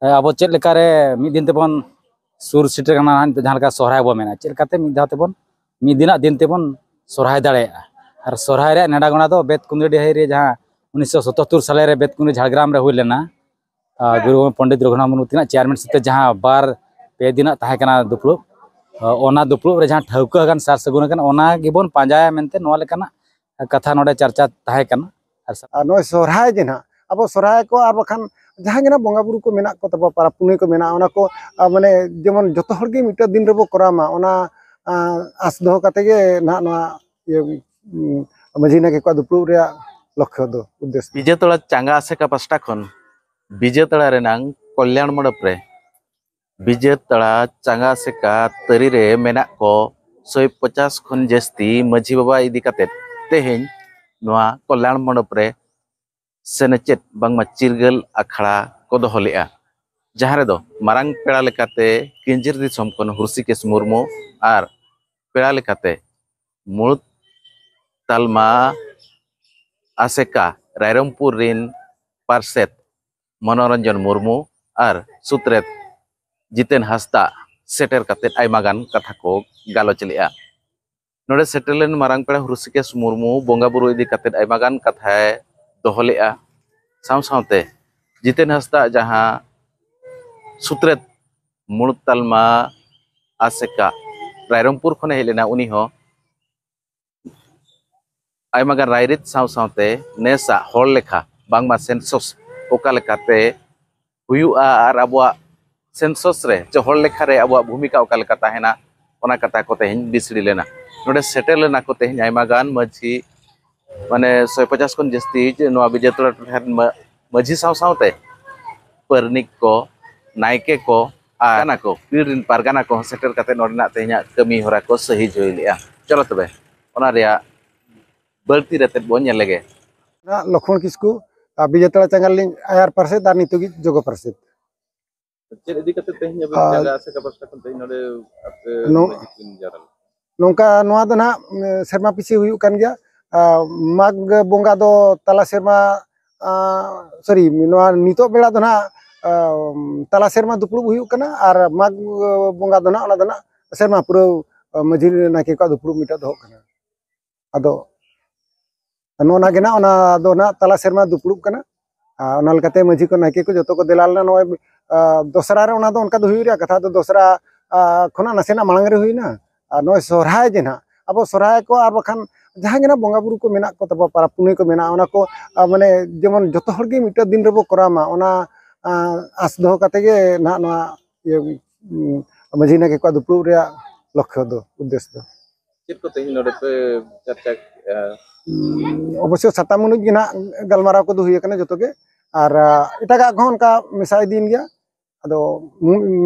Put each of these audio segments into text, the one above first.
अब चेक लेकारे मिद दिन तेबन सुर सिटर कना जहां लेका सोहराय बो मेना चेक लेकाते मिद धाव तेबन मिद दिना दिन तेबन सोहराय दाड़ेया और सोहराय रे नेडा गणा दो बेतकुंडी डेहरी रे जहां 1977 साल रे बेतकुंडी झाड़ग्राम रे हुई लेना गुरु पंडित रघुनाथ मुर्मू तिना चेयरमैन सते जहां बार पे दिना ताहे कना दुपलु ओना दुपलु रे जहां ठौका गन सार सगुन गन ओना गिबन पांजाया मेनते नोआ लेकाना कथा नोडे चर्चा ताहे कना और नोय सोहराय जे ना अब सोहराय को और बखान जहां गे ना बोंगा बुरु को मेना को तब पारा पुने को मेना ओना को माने जेमन जतो हर गे मिटा दिन रेबो करामा ओना आस दो कते गे ना नोआ ये मजीना के को दुपलु रे लक्ष्य दो उद्देश्य विजेतला चांगा आसेका पास्टा खन विजेतला रेनांग कल्याण मंडप रे विजेतला चांगा आसेका तरी रे मेना को 150 खन जस्ती मजी बाबा इदी काते तेहेन नोआ कल्याण मंडप रे सेनेचेट बांगमा चिरगल अखड़ा को दोहलेआ जहां रे दो मारांग पेड़ा लेकाते किंजिर दिसम खन हुरसिकेश मुर्मू आर पेड़ा लेकाते मुळुत तालमा आसेका रायरंगपुर रिन पार्सेट मनोरंजन मुर्मू और सुत्रेत जितेन हासदा सेटर काते आयमागान कथा को गालोच लेआ नोडे सेटरलेन मारांग पेड़ा हुरसिकेश मुर्मू बोंगा बुरु इदी काते आयमागान कथाय दोहलेआ साव सावते जितेन हासदा जहां सुत्रेत मुळुत तालमा आसेका रायरंगपुर खने हेलेना उनी हो आयमागान रायरित साव सावते नेसा हर लेखा बांगमा सेंसस ओका लेकाते हुयुआ आर अबुआ सेंसस रे जो हर लेखा रे अबुआ भूमिका ओका लेका ताहेना ओना कथा को तेहन बिसड़ी लेना नोडे सेटेल लेना को तेहन आयमागान मझी माने 150 खन जस्ती नोआ विजेतला मझी साव सावते परनिक को नायके को आना को पीरिन पारगाना को सेटेल काते नोडना तेहना कमी होरा को सही जोई लेआ चलो तबे ओना रेया बल्ती रहते बोन लगे लक्ष्मण किसकु विजेतला चंगाली आयर पार्सेट दार नितुगी जोगो पार्सेट चेक इदी कते तेहन जगह से का पास्टा खन तेहन नोडे आपे मजिकिन जारल नोंका नोआ दो ना सेरमा पिछे हुयु कान गया माग बोंगा दो तला सेरमा सॉरी नोआ नितो बेड़ा दो ना तला सेरमा दुपलु हुयु कना और माग बोंगा दो ना ओना दो ना सेरमा पुरो मझी नाके को दुपलु मिटा दो कना अदो नोना गे ना ओना दो ना तला सेरमा दुपलु कना ओना लकते मझी को नाके को जतो को देलाल ना नोय दोसरा रे ओना दो उनका दो हुयु रे कथा दो दोसरा खना नसेना मांग रे हुयना नोय सोहराय जे ना अब सोहराय को और बखान जहां गे ना बोंगा बुरु को मेना को तब पारा पुने को मेना ओना को माने जेमन जतो हर गे मिटा दिन रेबो करामा ओना आस दो कते गे ना नोआ ये मझी नाके को दुपलु रे लक्ष्य दो उद्देश्य दो चेक को तेहन नोडे पे चर्चा अवश्य सातामुनुज गे ना गलमाराव को दो हुय कना जतो गे और एटागा घन का मिसाई दिन गया अदो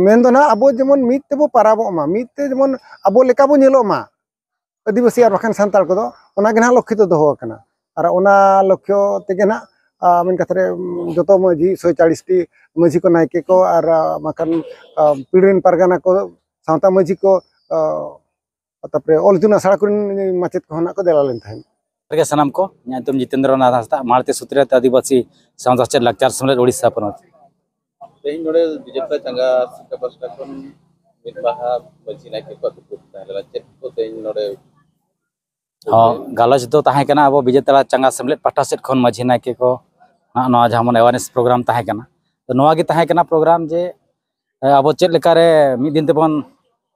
मेन दो ना अबो जेमन मित तेबो पाराबो मा मित ते जेमन अबो लेका बो नेलो मा आदिवासी और बखान सांताल को दो ओना गे ना लक्ष्य तो दोहो कना और ओना लक्ष्य तेगे ना मेन कथरे जतो मझी 140 टी मझी को नायके को और मकान पीड़िन पारगाना को सावता मझी को तापरे ओलजुना सड़ा कुन माचेत को हना को देला लेन थाइन के सनाम को तुम जितेंद्र नाथ हासदा मारते सुत्रेत आदिवासी सावता लाचार समलेट ओडिशा पनत तेहन नोडे विजेतला चांगा आसेका पास्टा खन मितबाहा मझी नायके को दुपलु ताहेला चेक को तेहन नोडे हाँ गालोच दो ताहे कना अब विजेतला चांगा समलेट पाटा सेट खन मझी नायके को ना जहां मन अवेयरनेस प्रोग्राम ताहे कना तो नोआ गे ताहे कना प्रोग्राम जे अब चेक लेकारे मिद दिन तेबन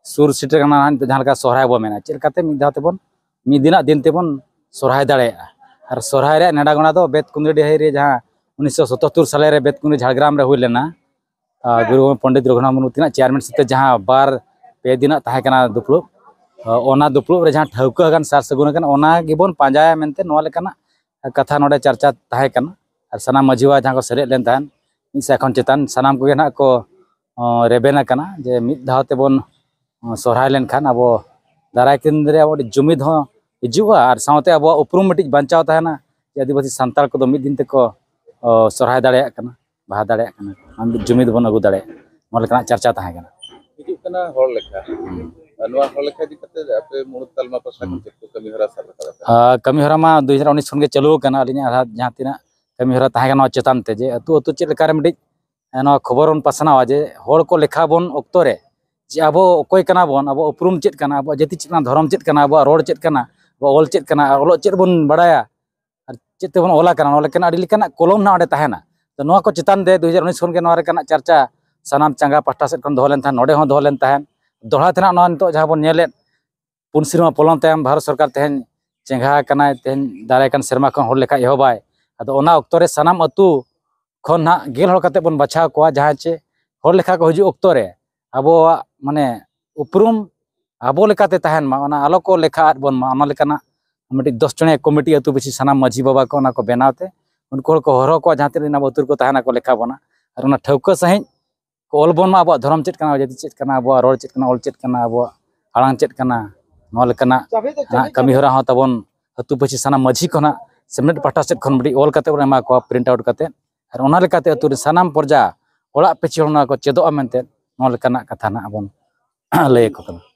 सुर सिटर कना जहां लेका सोहराय बो मेना चेक लेकाते मिद धाव तेबन मिद दिना दिन तेबन सोहराय दाड़ेया और सोहराय रे नेडा गणा दो बेतकुंडी डेहरी रे जहां 1977 साल रे बेतकुंडी झाड़ग्राम रे हुई लेना गुरु पंडित रघुनाथ मुर्मू तिना चेयरमैन सते जहां बार पे दिना ताहे कना दुपलु ओना दुपलु रे जहां ठौका गन सार सगुन गन ओना गिबन पांजाया मेनते नोआ लेकाना कथा नोडे चर्चा ताहे कना और सनाम मझीवा जहां को सेलेद लेन ताहन मिसा खन चेतान सनाम को ना को रेबेना कना जे मिद धाव तेबन सोहराय लेन खान अब दाराय किन रे अब जुमिद हो हिजुआ और सावते अब उपरुम मिटिज बांचाव ताहना आदिवासी सांताल को मिद दिन तेको सोहराय दाड़ेया कना बाहा दाड़ेया कना जुमिद बन अगु दाड़े नोआ लेकाना चर्चा ताहे कना हिजुग कना हर लेखा नोआ हर लेखा इदी कते आपे मुळुत तालमा पास्टा खन चेक को कमी हरा साल करा कमी हरा मा 2019 खन गे चालू कना अलिना जहां तिना कमी हरा ताहे कना चेतान ते जे अतु अतु चेक लेकारे मिटिज ᱱᱚᱣᱟ ᱠᱷᱚᱵᱚᱨ ᱵᱚᱱ ᱯᱟᱥᱱᱟᱣᱟ ᱡᱮ ᱦᱚᱲ ᱠᱚ ᱞᱮᱠᱷᱟ ᱵᱚन ᱚᱠᱛᱚ ᱨᱮ ᱡᱮ ᱟᱵᱚ ᱚᱠᱚᱭ ᱠᱟᱱᱟ ᱵᱚᱱ, ᱟᱵᱚ ᱩᱯᱨᱩᱢ ᱪᱮᱫ ᱠᱟᱱᱟ, ᱟᱵᱚ ᱡᱟᱹᱛᱤ ᱪᱮᱫ ᱠᱟᱱᱟ, ᱫᱷᱚᱨᱚᱢ ᱪᱮᱫ ᱠᱟᱱᱟ, ᱟᱵᱚ ᱨᱚᱲ ᱪᱮᱫ ᱠᱟᱱᱟ, ᱟᱵᱚ ᱚᱞ ᱪᱮᱫ ᱠᱟᱱᱟ, ᱚᱞᱚᱜ ᱪᱮᱫ ᱵᱚᱱ ᱵᱟᱲᱟᱭᱟ ᱟᱨ ᱪᱮᱫ ᱛᱮᱵᱚᱱ ᱚᱞᱟ ᱠᱟᱱᱟ, ᱱᱚᱣᱟ ᱞᱮᱠᱟᱱᱟᱜ ᱟᱹᱰᱤ ᱞᱮᱠᱟᱱᱟᱜ ᱠᱚᱞᱚᱢ ᱱᱟᱜ ᱚᱸᱰᱮ ᱛᱟᱦᱮᱱᱟ। ᱛᱚ ᱱᱚᱣᱟ ᱠᱚ ᱪᱮᱛᱟᱱ ᱨᱮ 2019 ᱠᱷᱚᱱ ᱜᱮ ᱱᱚᱣᱟ ᱨᱮᱠᱟᱱᱟᱜ ᱪᱟᱨᱪᱟ ᱥᱟᱱᱟᱢ ᱪᱟᱸᱜᱟ ᱯᱟᱦᱴᱟ ᱥᱮᱫ ᱠᱷᱚᱱ ᱫᱚᱦᱚ ᱞᱮᱱ ᱛᱟᱦᱮᱸ, ᱱᱚᱰᱮ ᱦᱚᱸ ᱫᱚᱦᱚ ᱞᱮᱱ ᱛᱟᱦᱮᱸ। ᱫᱚᱦᱲᱟ ᱛᱮᱱᱟᱜ ᱱᱚᱣᱟ ᱱᱤᱛᱚᱜ ᱡᱟᱦᱟᱸ ᱵᱚᱱ ᱧᱮᱞᱮᱫ 4 ᱥᱮᱨᱢᱟ ᱯᱚᱞᱚᱢ ᱛᱟᱭᱚᱢ ᱵᱷᱟᱨᱚᱛ ᱥᱚᱨᱠᱟর ᱛᱮᱦᱮᱧ ᱪᱮᱸᱜᱷᱟ ᱟᱠᱟᱱᱟᱭ, ᱛᱮᱦᱮᱧ ᱫᱟᱨᱟᱭ ᱠᱟᱱ ᱥᱮᱨᱢᱟ ᱠᱷᱚᱱ ᱦᱚᱲ ᱞᱮᱠᱷᱟ ᱮᱦᱚᱵᱟᱭ। ᱟᱫᱚ ᱚᱱᱟ ᱚᱠᱛᱚ ᱨᱮ ᱥᱟᱱᱟᱢ ᱟᱹᱛᱩ ᱠᱷᱚᱱ ᱱᱟᱜ 10 ᱦᱚᱲ ᱠᱟᱛᱮ ᱵᱚᱱ ᱵᱟᱪᱷᱟᱣ ᱠᱚᱣᱟ, ᱡᱟᱦᱟᱸ ᱪᱮ ᱦᱚᱲ ᱞᱮᱠᱷᱟ ᱠᱚ ᱦᱤᱡᱩᱜ ᱚᱠᱛᱚ ᱨᱮ ᱟᱵᱚᱣᱟᱜ ᱢᱟᱱᱮ ᱩᱯᱨᱩᱢ ᱟᱵᱚ ᱞᱮᱠᱟᱛᱮ ᱛᱟᱦᱮᱱ ᱢᱟ, ᱚᱱᱟ ᱟᱞᱚ ᱠᱚ ᱞᱮᱠᱷᱟ ᱟᱫ ᱵᱚᱱ ᱢᱟ, ᱚᱱᱟ ᱞᱮᱠᱟᱱᱟᱜ ᱢᱤᱫᱴᱤᱡ 10 ᱡᱚᱱᱤᱭᱟ ᱠᱚᱢᱤᱴᱤ ᱟᱹᱛᱩ ᱯᱤᱪᱷᱤ ᱥᱟᱱᱟम ᱢᱟᱹᱡᱷᱤ ᱵᱟᱵᱟ ᱠᱚ ᱚᱱᱟ ᱠᱚ ᱵᱮᱱᱟᱣ ᱛᱮ उनको हर को हर को जहाँ तीन अब अतुर को तहना को लेखा बना और उना ठौका सहित को ऑल बन मा अब धर्म चेत कना जाति चेत कना अब रोड चेत कना ऑल चेत कना अब आड़ांग चेत कना नॉ लेकना कमी हरा हो तबन अतु पछी साना माझी कोना सेमनेट पाटा सेट खन बडी ऑल कते मा को प्रिंट आउट कते और ओना लेकाते अतु सानाम परजा ओड़ा पेची होना को चेदो मेनते नॉ लेकना कथा ना अबन लय को।